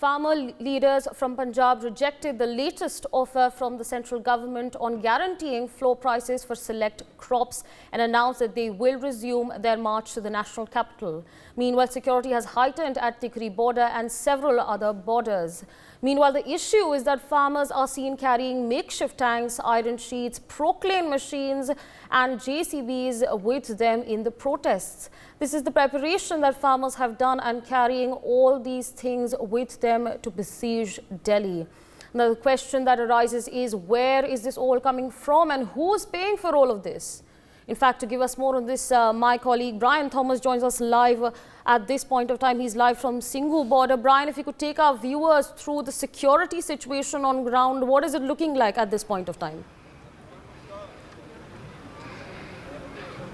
Farmer leaders from Punjab rejected the latest offer from the central government on guaranteeing floor prices for select crops and announced that they will resume their march to the national capital. Meanwhile, security has heightened at Tikki border and several other borders. Meanwhile, the issue is that farmers are seen carrying makeshift tanks, iron sheets, proclaim machines and JCBs with them in the protests. This is the preparation that farmers have done and carrying all these things with them to besiege Delhi. Now, the question that arises is, where is this all coming from and who is paying for all of this? In fact, to give us more on this, my colleague Brian Thomas joins us live at this point of time. He's live from Singu border. Brian, if you could take our viewers through the security situation on ground, what is it looking like at this point of time?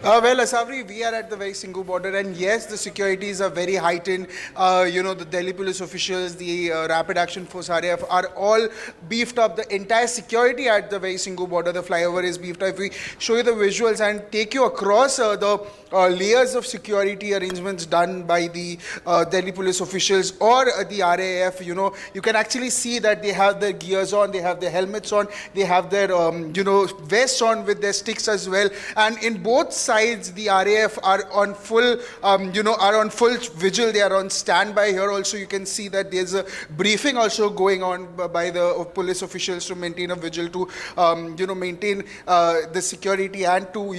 Well, Asavri, we are at the very Singu border, and yes, the securities are very heightened. The Delhi police officials, the Rapid Action Force RAF are all beefed up. The entire security at the very Singu border, the flyover is beefed up. If we show you the visuals and take you across the layers of security arrangements done by the Delhi police officials or the RAF, you can actually see that they have their gears on, they have their helmets on, they have their, vests on with their sticks as well. And in both sides, the RAF are on full, vigil. They are on standby. Here also you can see that there's a briefing also going on by the police officials to maintain a vigil, to, maintain the security and to,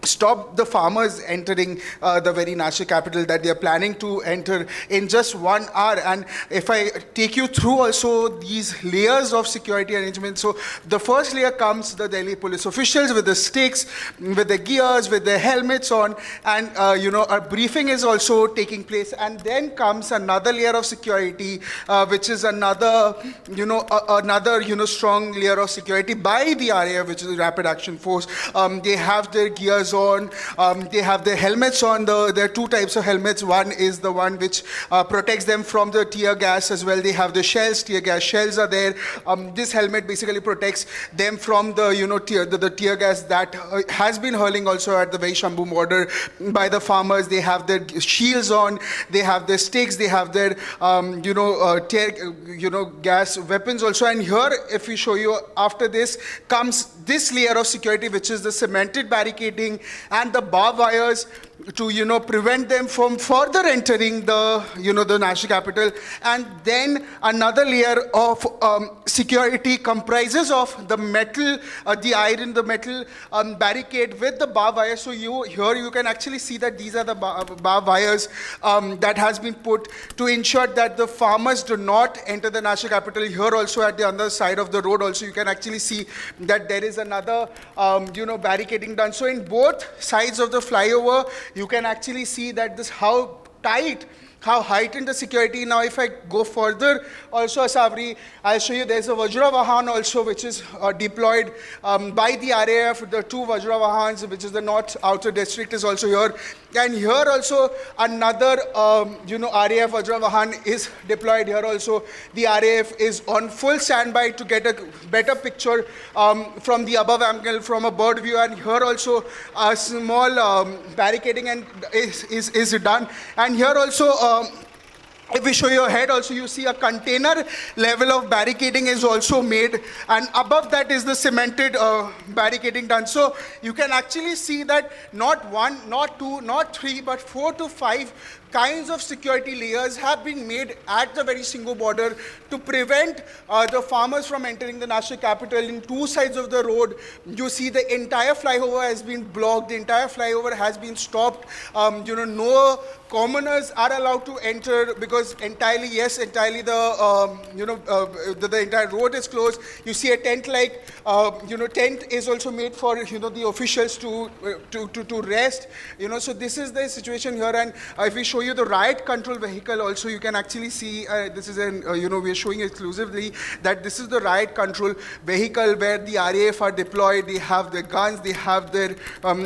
stop the farmers entering the very national capital that they are planning to enter in just 1 hour. And if I take you through also these layers of security arrangements, so the first layer comes the Delhi police officials with the sticks, with the gears, with their helmets on, and a briefing is also taking place. And then comes another layer of security, which is another strong layer of security by the RAF, which is the Rapid Action Force. They have their gears on, they have their helmets on. There are two types of helmets. One is the one which protects them from the tear gas as well. They have the shells, tear gas shells are there. This helmet basically protects them from the tear gas that has been hurling also at the very Shambhu border by the farmers. They have their shields on, they have their sticks, they have their gas weapons also. And here, if we show you, after this comes this layer of security, which is the cemented barricading and the barbed wires to prevent them from further entering the national capital. And then another layer of security comprises of the metal, the metal barricade with the barbed wire. So here you can actually see that these are the barbed wires that has been put to ensure that the farmers do not enter the national capital. Here also at the other side of the road also you can actually see that there is another barricading done. So in both sides of the flyover you can actually see that how heightened the security. Now if I go further also, Asavri, I'll show you there's a Vajra Vahan also which is deployed by the RAF. The two Vajra Vahans, which is the North Outer District, is also here. And here also another RAF Vajra Vahan is deployed here also. The RAF is on full standby to get a better picture from the above angle, from a bird view. And here also a small barricading and is done. And here also if we show you ahead also, you see a container level of barricading is also made, and above that is the cemented barricading done. So you can actually see that not one, not two, not three, but 4 to 5 kinds of security layers have been made at the very Singu border to prevent the farmers from entering the national capital. In two sides of the road, you see the entire flyover has been blocked, the entire flyover has been stopped. No commoners are allowed to enter because entirely the entire road is closed. You see a tent-like, tent is also made for the officials to rest. So this is the situation here. And if we show you the riot control vehicle also, you can actually see this is we are showing exclusively that this is the riot control vehicle where the RAF are deployed. They have their guns, they have their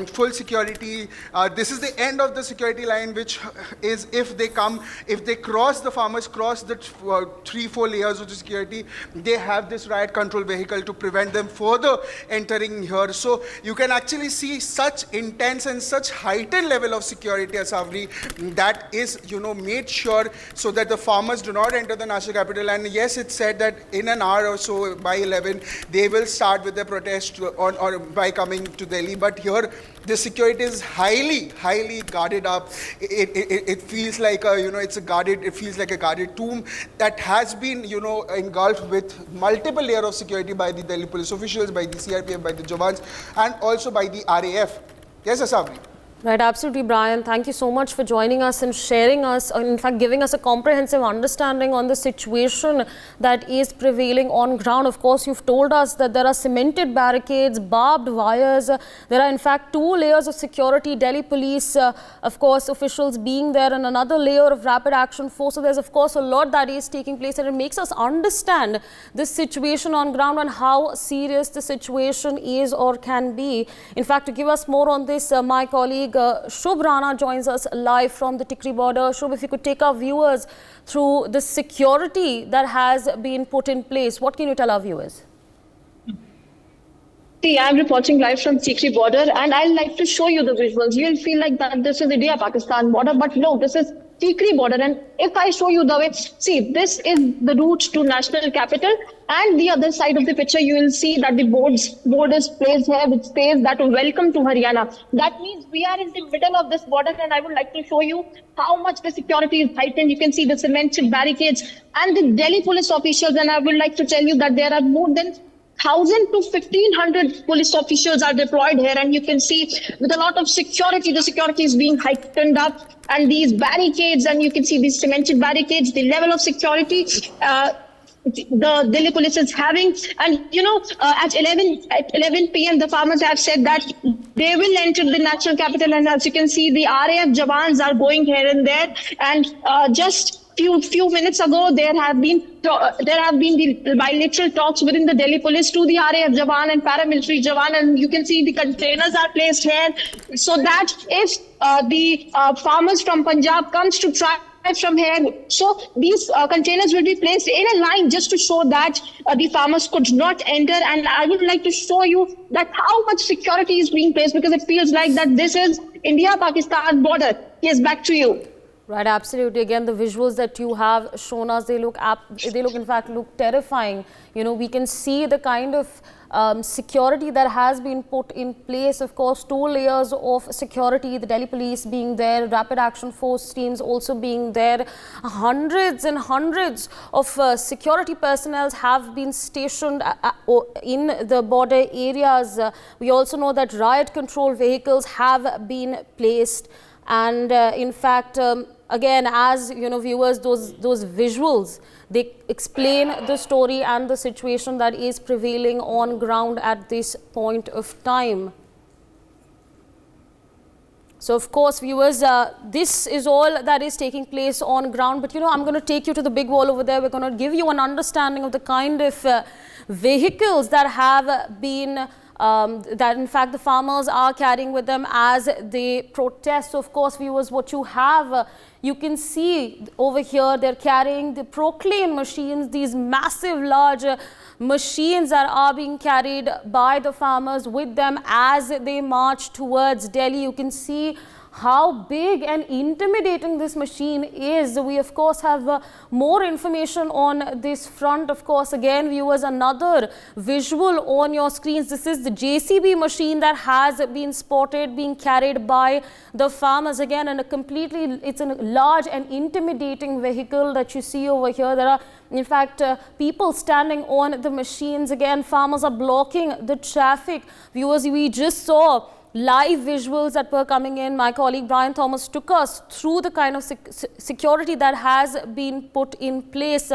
full security. This is the end of the security line, which is if the farmers cross the 3-4 layers of the security, they have this riot control vehicle to prevent them further entering here. So you can actually see such intense and such heightened level of security, Asavri, that that is, made sure so that the farmers do not enter the national capital. And yes, it's said that in an hour or so, by 11, they will start with the protest or by coming to Delhi. But here, the security is highly guarded up. It feels like it feels like a guarded tomb that has been, engulfed with multiple layers of security by the Delhi police officials, by the CRPF, by the Jawans, and also by the RAF. Yes, Asabri? Right, absolutely, Brian. Thank you so much for joining us and sharing us, or in fact, giving us a comprehensive understanding on the situation that is prevailing on ground. Of course, you've told us that there are cemented barricades, barbed wires. There are, in fact, 2 layers of security. Delhi police, of course, officials being there, and another layer of rapid action force. So there's, of course, a lot that is taking place, and it makes us understand this situation on ground and how serious the situation is or can be. In fact, to give us more on this, my colleague Shubh Rana joins us live from the Tikki border. Shubh, if you could take our viewers through the security that has been put in place, what can you tell our viewers? See, I'm reporting live from Tikki border, and I'd like to show you the visuals. You'll feel like that this is India-Pakistan border, but no, this is Tikki border. And if I show you the way, see, this is the route to national capital, and the other side of the picture, you will see that the board is placed here, which says that welcome to Haryana. That means we are in the middle of this border, and I would like to show you how much the security is heightened. You can see the cemented barricades and the Delhi police officials, and I would like to tell you that there are more than 1,000 to 1,500 police officials are deployed here, and you can see with a lot of security, the security is being heightened up, and these barricades, and you can see these cemented barricades, the level of security the Delhi police is having. And at 11 p.m. the farmers have said that they will enter the national capital, and as you can see, the RAF Jawans are going here and there, and just few minutes ago there have been the bilateral talks within the Delhi police to the RAF Jawan and paramilitary Jawan, and you can see the containers are placed here so that if the farmers from Punjab comes to try from here, so these containers will be placed in a line just to show that the farmers could not enter. And I would like to show you that how much security is being placed, because it feels like that this is India-Pakistan border. Yes, back to you. Right, absolutely. Again, the visuals that you have shown us, they look in fact terrifying. We can see the kind of security that has been put in place. Of course, 2 layers of security, the Delhi police being there, rapid action force teams also being there. Hundreds and hundreds of security personnel have been stationed in the border areas. We also know that riot control vehicles have been placed. And in fact, again, as viewers, those visuals, they explain the story and the situation that is prevailing on ground at this point of time. So, of course, viewers, this is all that is taking place on ground. But, I'm going to take you to the big wall over there. We're going to give you an understanding of the kind of vehicles that have been that in fact the farmers are carrying with them as they protest. So, of course, viewers, what you have, you can see over here, they're carrying the proclaim machines, these massive large machines that are being carried by the farmers with them as they march towards Delhi. You can see how big and intimidating this machine is. We, of course, have more information on this front. Of course, again, viewers, another visual on your screens. This is the JCB machine that has been spotted being carried by the farmers. Again, and it's a large and intimidating vehicle that you see over here. There are, in fact, people standing on the machines. Again, farmers are blocking the traffic. Viewers, we just saw live visuals that were coming in. My colleague Brian Thomas took us through the kind of security that has been put in place.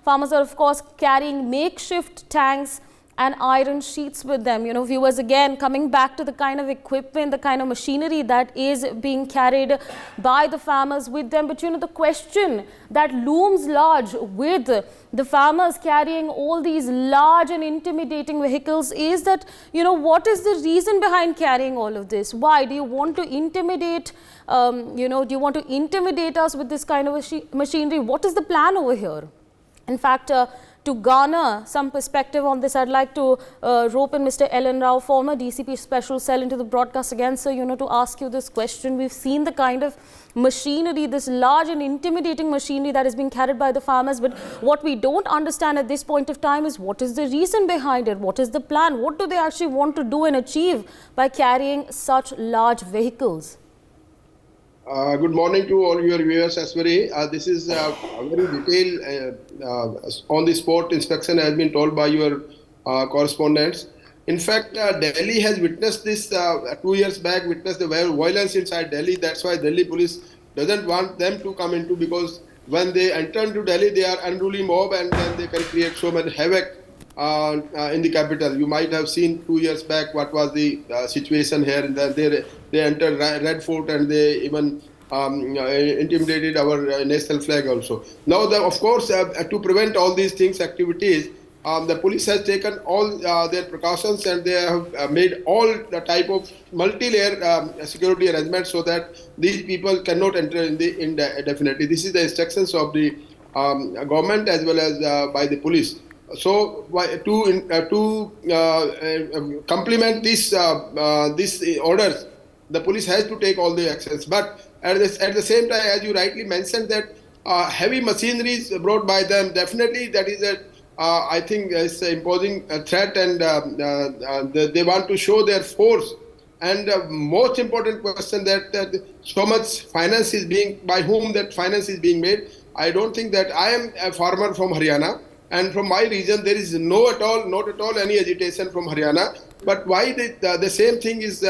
Farmers are, of course, carrying makeshift tanks and iron sheets with them. Viewers, again, coming back to the kind of equipment, the kind of machinery that is being carried by the farmers with them. But, the question that looms large with the farmers carrying all these large and intimidating vehicles is that, what is the reason behind carrying all of this? Why? Do you want to intimidate, do you want to intimidate us with this kind of machinery? What is the plan over here? In fact, to garner some perspective on this, I'd like to rope in Mr. Ellen Rao, former DCP Special Cell, into the broadcast again, sir, to ask you this question. We've seen the kind of machinery, this large and intimidating machinery that is being carried by the farmers, but what we don't understand at this point of time is what is the reason behind it, what is the plan, what do they actually want to do and achieve by carrying such large vehicles? Good morning to all your viewers, Aswari. This is a very detailed on-the-spot inspection has been told by your correspondents. In fact, Delhi has witnessed this 2 years back, witnessed the violence inside Delhi. That's why Delhi police doesn't want them to come into, because when they enter into Delhi, they are unruly mob and then they can create so much havoc in the capital. You might have seen 2 years back what was the situation here. And they entered Red Fort and they even intimidated our national flag also. Now, of course, to prevent all these things, activities, the police has taken all their precautions and they have made all the type of multi-layer security arrangements so that these people cannot enter indefinitely. This is the instructions of the government as well as by the police. So to complement these orders, the police has to take all the actions. But at the same time, as you rightly mentioned, that heavy machinery is brought by them. Definitely, that is I think it's an imposing threat, and they want to show their force. And most important question that so much finance is by whom that finance is being made. I don't think that I am a farmer from Haryana. And from my region, there is not at all any agitation from Haryana. But why the same thing is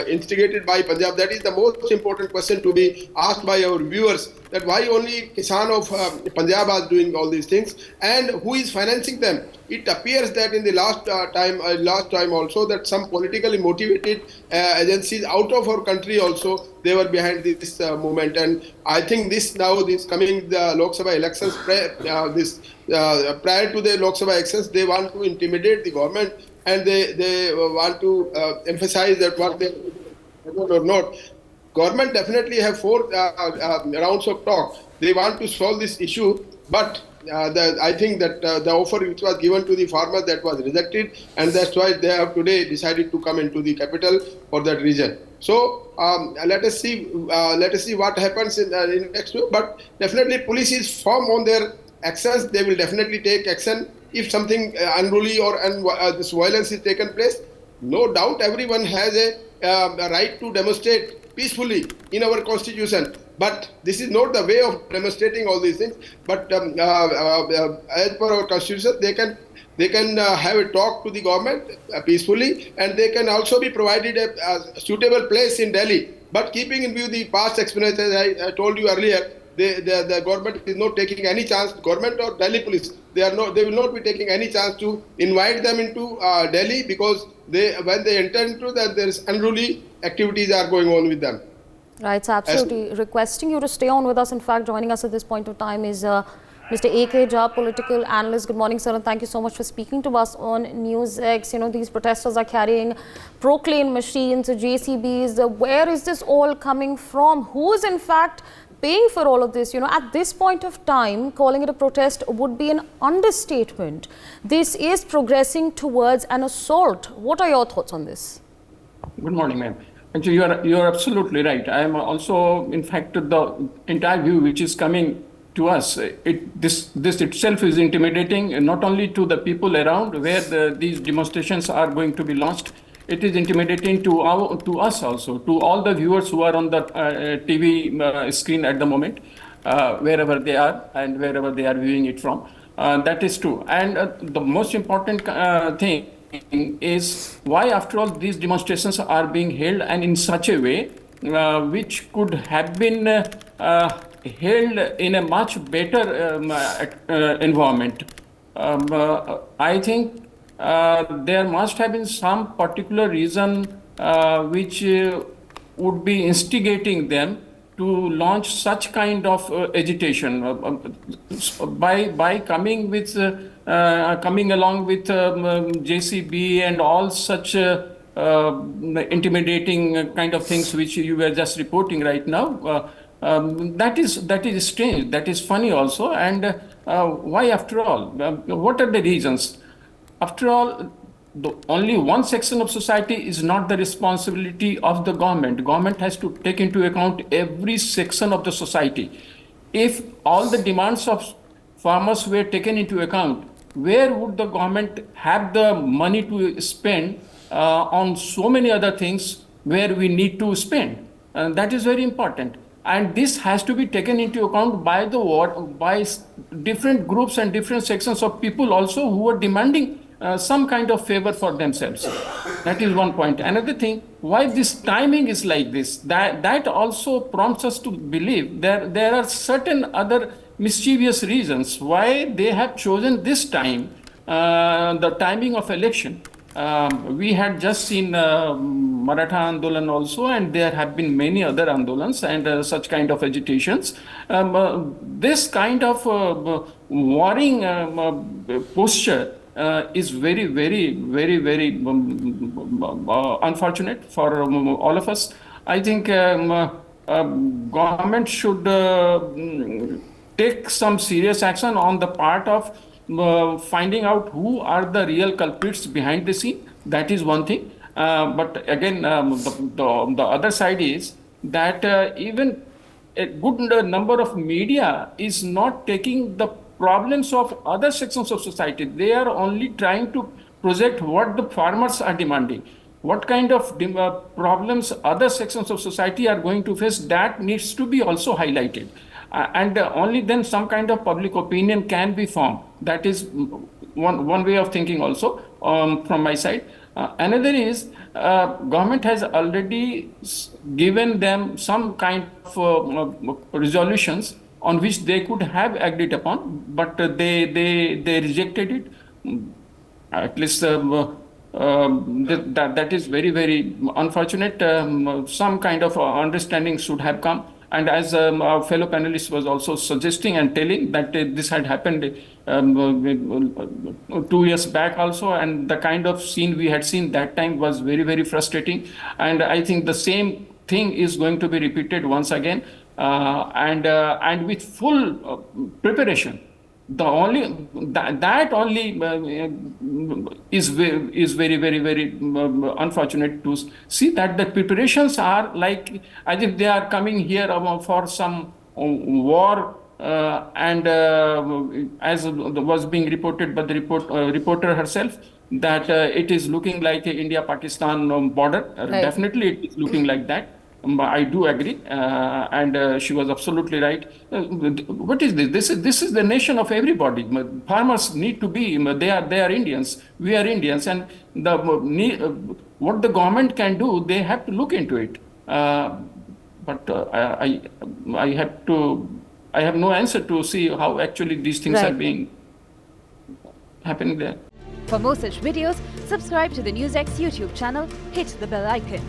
instigated by Punjab? That is the most important question to be asked by our viewers. That why only Kisan of Punjab are doing all these things, and who is financing them? It appears that in the last time also, that some politically motivated agencies out of our country also, they were behind this movement. And I think this coming the Lok Sabha elections, prior to the Lok Sabha elections, they want to intimidate the government, and they want to emphasize that what they or not. Government definitely have 4 rounds of talk. They want to solve this issue, but I think that the offer which was given to the farmers, that was rejected, and that's why they have today decided to come into the capital for that region. So let us see what happens in next week. But definitely, police is firm on their actions. They will definitely take action if something unruly or this violence is taken place. No doubt, everyone has a right to demonstrate peacefully in our constitution, but this is not the way of demonstrating all these things. But as per our constitution, they can have a talk to the government peacefully, and they can also be provided a suitable place in Delhi. But keeping in view the past experiences, I told you earlier, the government is not taking any chance. Government or Delhi police, they will not be taking any chance to invite them into Delhi, because when they enter into that, there is unruly activities are going on with them. Right, so absolutely. Requesting you to stay on with us. In fact, joining us at this point of time is Mr. A.K. Jha, political analyst. Good morning, sir, and thank you so much for speaking to us on NewsX. These protesters are carrying proclaim machines, JCBs. Where is this all coming from? Who is in fact paying for all of this? At this point of time, calling it a protest would be an understatement. This is progressing towards an assault. What are your thoughts on this? Good morning, ma'am. Actually, you are absolutely right. I am also, in fact, the entire view which is coming to us, this itself is intimidating, not only to the people around where these demonstrations are going to be launched. It is intimidating to us also, to all the viewers who are on the TV screen at the moment, wherever they are and wherever they are viewing it from. That is true. And the most important thing is why, after all, these demonstrations are being held and in such a way which could have been held in a much better environment. I think there must have been some particular reason which would be instigating them to launch such kind of agitation by coming along with JCB and all such intimidating kind of things which you were just reporting right now. That is strange. That is funny also. And why, after all? What are the reasons? After all, only one section of society is not the responsibility of the government. Government has to take into account every section of the society. If all the demands of farmers were taken into account, where would the government have the money to spend on so many other things where we need to spend? That is very important. And this has to be taken into account by different groups and different sections of people also who are demanding some kind of favor for themselves. That is one point. Another thing, why this timing is like this, that also prompts us to believe there are certain other mischievous reasons why they have chosen this time, the timing of election. We had just seen Maratha Andolan also, and there have been many other Andolans and such kind of agitations. This kind of warring posture is very, very, very, very unfortunate for all of us. I think government should take some serious action on the part of finding out who are the real culprits behind the scene. That is one thing. But again, the other side is that even a good number of media is not taking the problems of other sections of society. They are only trying to project what the farmers are demanding. What kind of problems other sections of society are going to face, that needs to be also highlighted. And only then some kind of public opinion can be formed. That is one way of thinking also from my side. Another is government has already given them some kind of resolutions on which they could have agreed upon, but they rejected it. At least that is very, very unfortunate. Some kind of understanding should have come. And as our fellow panelist was also suggesting and telling that this had happened 2 years back also, and the kind of scene we had seen that time was very, very frustrating. And I think the same thing is going to be repeated once again, and with full preparation. The only that only is very, very, very unfortunate to see that the preparations are like as if they are coming here for some war, and as was being reported by the reporter herself, that it is looking like a India-Pakistan border. Right. Definitely, it is looking like that. I do agree, and she was absolutely right. What is this? This is the nation of everybody. Farmers need to be. They are Indians. We are Indians, and what the government can do, they have to look into it. But I have no answer to see how actually these things Right. are being happening there. For more such videos, subscribe to the NewsX YouTube channel, hit the bell icon.